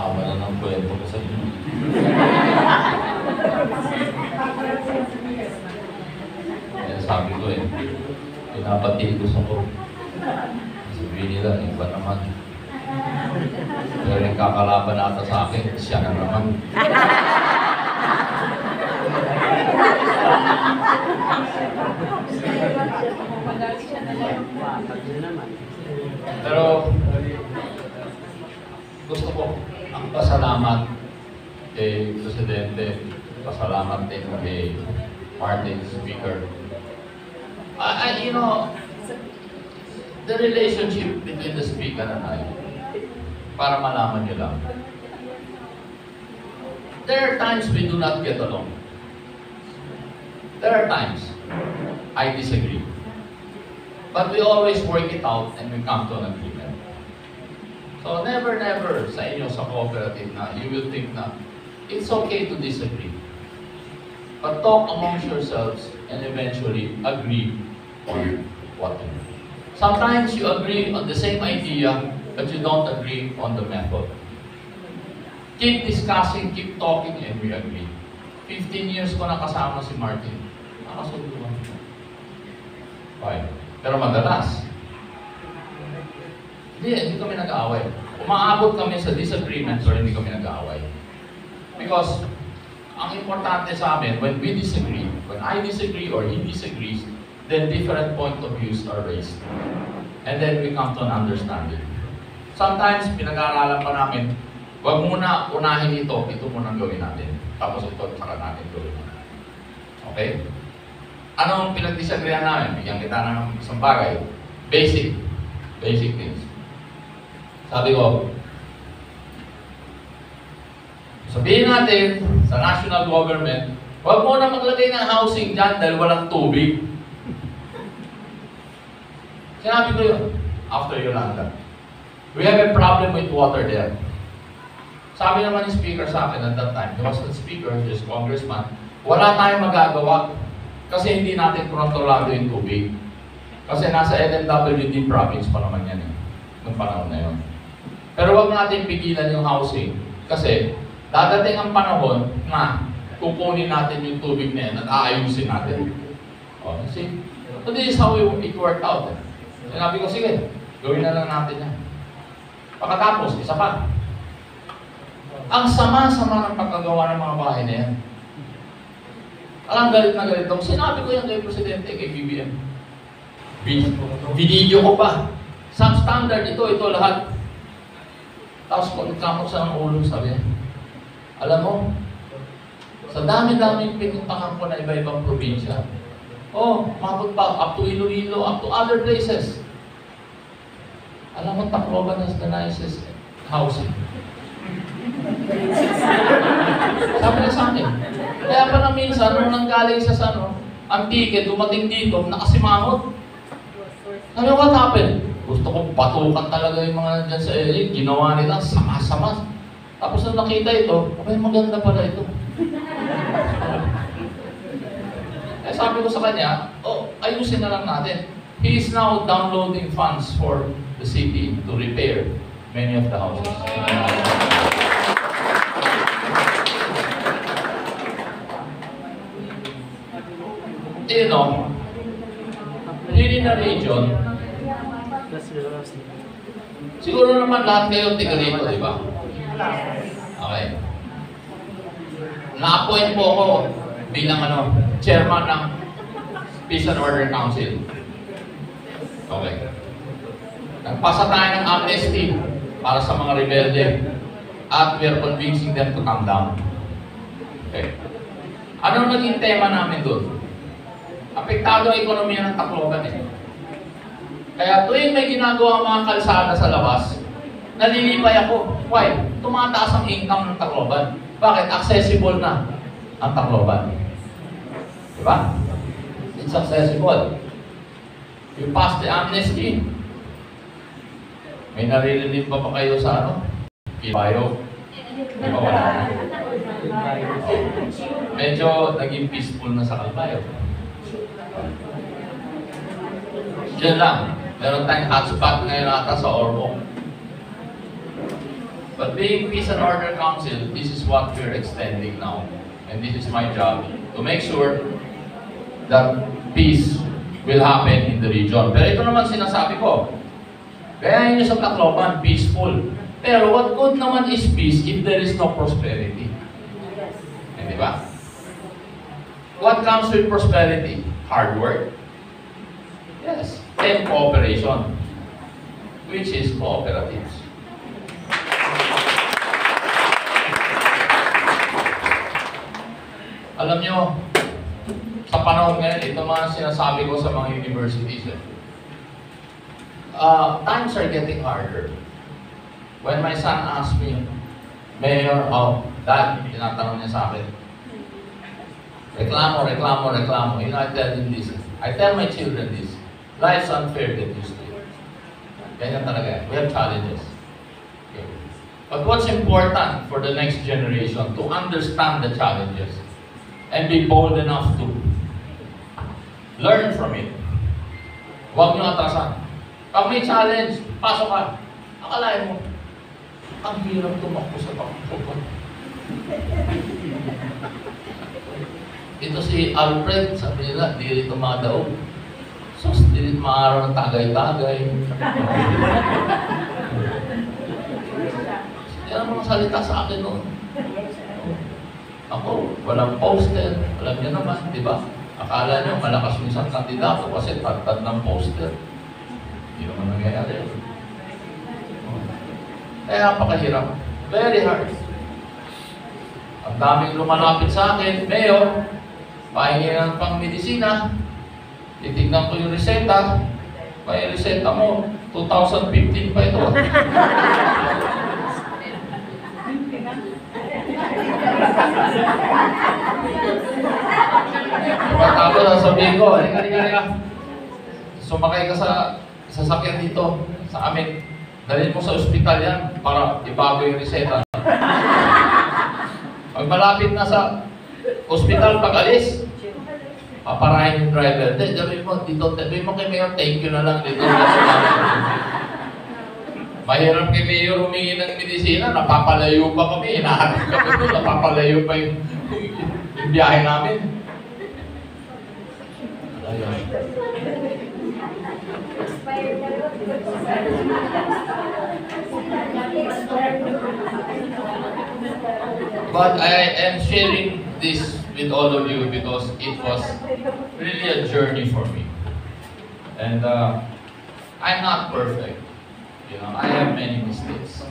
haba na ng kwento ko sa inyo. Kaya sabi ko pinapatigos ako. Sabihin nila, iba naman. Pero yung kakalaban nata sa akin, siya na naman. Pero gusto ko ang pasalamat kay Presidente, pasalamat din kay Martin Speaker. You know, the relationship between the Speaker and I, para malaman nyo lang, there are times we do not get along. There are times I disagree. But we always work it out and we come to an agreement. So never sa inyo sa cooperative na you will think na it's okay to disagree. But talk amongst yourselves and eventually agree on what to do. Sometimes you agree on the same idea, but you don't agree on the method. Keep discussing, keep talking, and we agree. 15 years ko nakasama si Martin. Nakasunduan ko. Why? Pero madalas, hindi kami nag-aaway. Umaabot kami sa disagreement, pero hindi kami nag-aaway. Because, ang importante sa amin, when we disagree, when I disagree or he disagrees, then different point of views are raised. And then we come to an understanding. Sometimes, pinag-aaralan pa namin, wag muna unahin ito muna gawin natin. Tapos ito, saka natin gawin. Okay? Anong pinag-disagreean namin? Bigyan kita ng isang bagay. Basic things. Sabi ko, sabihin natin sa national government, huwag mo na maglagay ng housing dyan dahil walang tubig. Sinabi ko yun after Yolanda. We have a problem with water there. Sabi naman ni Speaker sa akin at that time, he was the Speaker, he was Congressman, wala tayong magagawa kasi hindi natin kontrolado yung tubig. Kasi nasa NMWD province pa naman yan noong panahon na yun. Pero wag natin pigilan yung housing kasi dadating ang panahon na kukunin natin yung tubig na yan at aayusin natin. See? So this is how it worked out. Sinabi ko, sige, gawin na lang natin yan. Pagkatapos, isa pa. Ang sama-sama ng pagkagawa ng mga bahay na yan. Alam, galit na galit ako. Sinabi ko yan kay Presidente, kay BBM. Binidyo ko pa. Substandard ito lahat. Tapos pagkamot sa ng ulo, sabi niya, alam mo, sa dami-daming pinuntahan ko na iba-ibang probinsya, mabot pa up to Iloilo, up to other places. Alam mo, Tacloban has the nicest housing. Sabi niya sa akin. Kaya pa na minsan, nung nanggaling siya sa Antique, dumating dito, nakasimangot. Ano what happened? Gusto kong batukan talaga yung mga dyan sa LA. Ginawa nila, sama-sama. Tapos nung nakita ito, maganda pala ito. Eh sabi ko sa kanya, ayusin na lang natin. He is now downloading funds for the city to repair many of the houses. You know, here in the region, siguro naman lahat kayo tiga dito, di ba? Okay. Na-appoint po ako bilang chairman ng Peace and Order Council. Okay. Nagpasa tayo ng amnesty para sa mga rebelde at we are convincing them to come down. Okay. Anong naging tema namin doon? Apektado ang ekonomiya ng Tacloban Kaya tuwing may ginagawa mga kalsada sa labas, nalilipay ako. Why? Tumataas ang income ng Tacloban. Bakit? Accessible na ang Tacloban. Diba? It's accessible. You pass the amnesty. May naririnig pa kayo sa Kibayo? Di ba wala? Medyo naging peaceful na sa Calbayo. Diyan lang. Meron tayong hotspot ngayon ata sa Ormoc. But being Peace and Order Council, this is what we're extending now. And this is my job, to make sure that peace will happen in the region. Pero ito naman sinasabi ko, kaya yun sa Tacloban, peaceful. Pero what good naman is peace if there is no prosperity? Di ba? What comes with prosperity? Hard work? Yes. And cooperation, which is cooperatives. Alam nyo, sa panahon ngayon, ito mga sinasabi ko sa mga universities. Times are getting harder. When my son asked me, Mayor, Dad, tinatanong niya sa akin, reklamo. You know, I tell him this. I tell my children this. Life's unfair, get used to it. Ganyan talaga. We have challenges. Okay. But what's important for the next generation to understand the challenges and be bold enough to learn from it. Huwag nyo atrasan. Pag may challenge, pasok ka. Akalain mo, ang hirap tumakbo sa pagpupo. Ito si Alfred, sabi nila, di rito madaog. Sus, di rito maaraw ng tagay-tagay. Yan ang mga salita sa akin noon. Ako, walang poster. Alam niyo naman, di ba? Akala niyo, malakas yung isang kandidato kasi tagtad ng poster. Hindi naman nangyayari. Kaya napakahirap. Very hard. Ang daming lumalapit sa akin, Mayor, pahingi ng pang-medisina, titignan ko yung reseta, kaya yung reseta mo, 2015 pa ito. Tapos sasabihin ko, halika. Sumakay ka sa sasakyan dito sa amin. Dalhin mo sa ospital yan para ibago yung reseta. Pag malapit na sa ospital pag-alis, paparahin yung driver. Sabihin mo, sabihin mo kay Mayor, thank you na lang dito. Mahirap kay Mayor humingi ng medisina, napapalayo pa kami, hinahanap kami doon, napapalayo pa yung biyahe namin. Ayun. But I am sharing this with all of you because it was really a journey for me. And I'm not perfect. You know, I have many mistakes.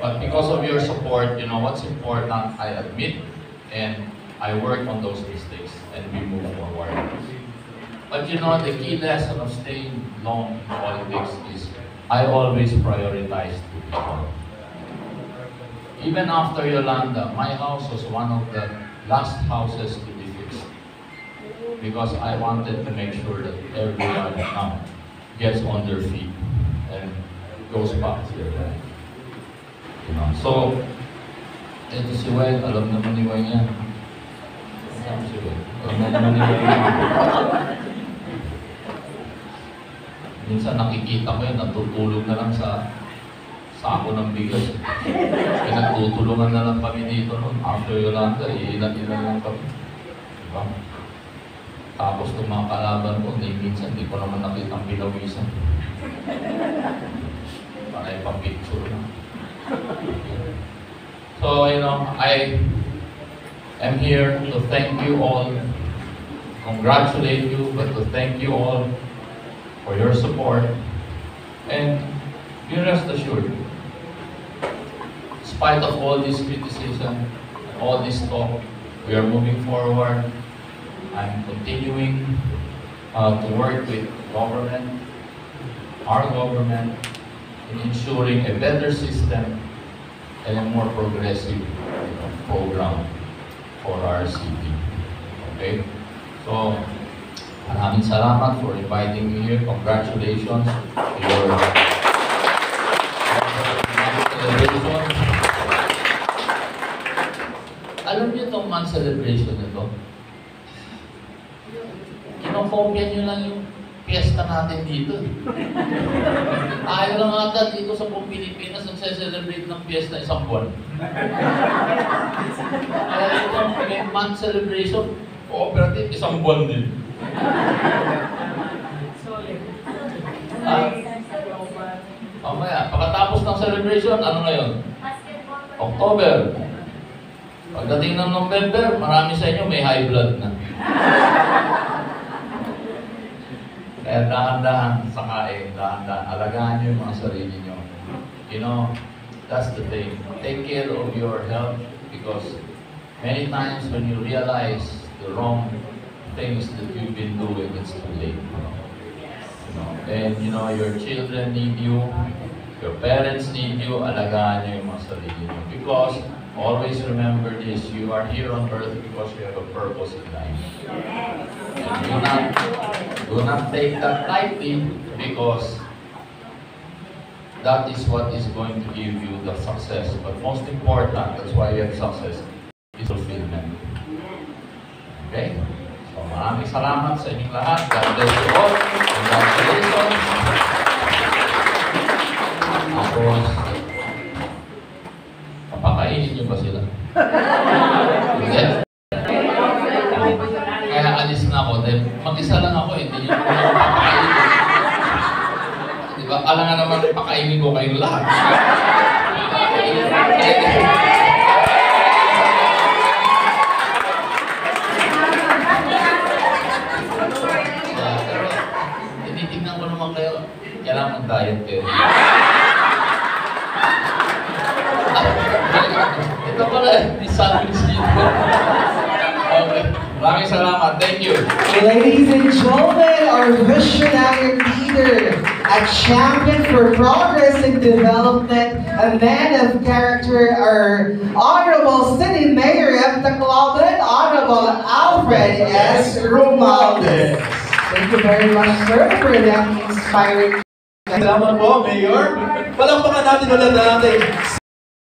But because of your support, you know, what's important, I admit and I work on those mistakes and we move forward. But you know, the key lesson of staying long in politics is I always prioritize the people. Even after Yolanda, my house was one of the last houses to be fixed. Because I wanted to make sure that everyone now gets on their feet and goes back to their life. You know, so, ito si Wayne, alam naman ni Wayne yan. Alam naman ni Wayne yan. Minsan nakikita ko yun, natutulog na lang sa sako ng bigas. Pinagtutulungan na lang kami dito noon. After Yolanda, iilan-ilan lang kami. Diba? Tapos itong mga kalaban ko, minsan hindi ko naman nakita ang pinawisan. Para ipapicture na. So, you know, I am here to thank you all, congratulate you, but to thank you all for your support. And be rest assured, in spite of all this criticism, all this talk, we are moving forward. I'm continuing to work with government, our government, in ensuring a better system and a more progressive program for our city. Okay? So, maraming salamat for inviting me here. Congratulations to your celebration. Alam niyo itong month celebration nito? Kinokopya niyo lang yung piyesta natin dito. Ayaw lang ata dito sa buong Pilipinas nagse-celebrate ng piyesta isang buwan. Kaya itong may month celebration, cooperative, isang buwan din. Mamaya, pagkatapos ng celebration, ano ngayon? October. Pagdating ng November, marami sa inyo may high blood na. Kaya dahan-dahan sa kain, dahan-dahan. Alagaan nyo yung mga sarili nyo. You know, that's the thing. Take care of your health because many times when you realize the wrong things that you've been doing, it's too late. And you know, your children need you, your parents need you, alagaan nyo yung mga sarili nyo. Because, always remember this, you are here on earth because you have a purpose in life. And do not take that lightly because that is what is going to give you the success. But most important, that's why you have success, is fulfillment. Okay? So, maraming salamat sa inyong lahat. God bless you all. Congratulations. Tapos, papakainin niyo ba sila? Hindi? Kaya alis na ako. Mag-isa lang ako, hindi niyo ko papakainin. Diba? Alam nga naman, pakainin ko kayong lahat. Tinitignan ko naman kayo, kailangan mag-diet kayo. Ito pala, di sandwich dito. Okay, maraming salamat. Thank you. Ladies and gentlemen, our visionary leader, a champion for progress and development, a man of character, our Honorable City Mayor of Tacloban, Honorable Alfred S. Romualdez. Thank you very much, sir, for that inspiring. Salamat po, Mayor. Palakpakan natin ulit ang ating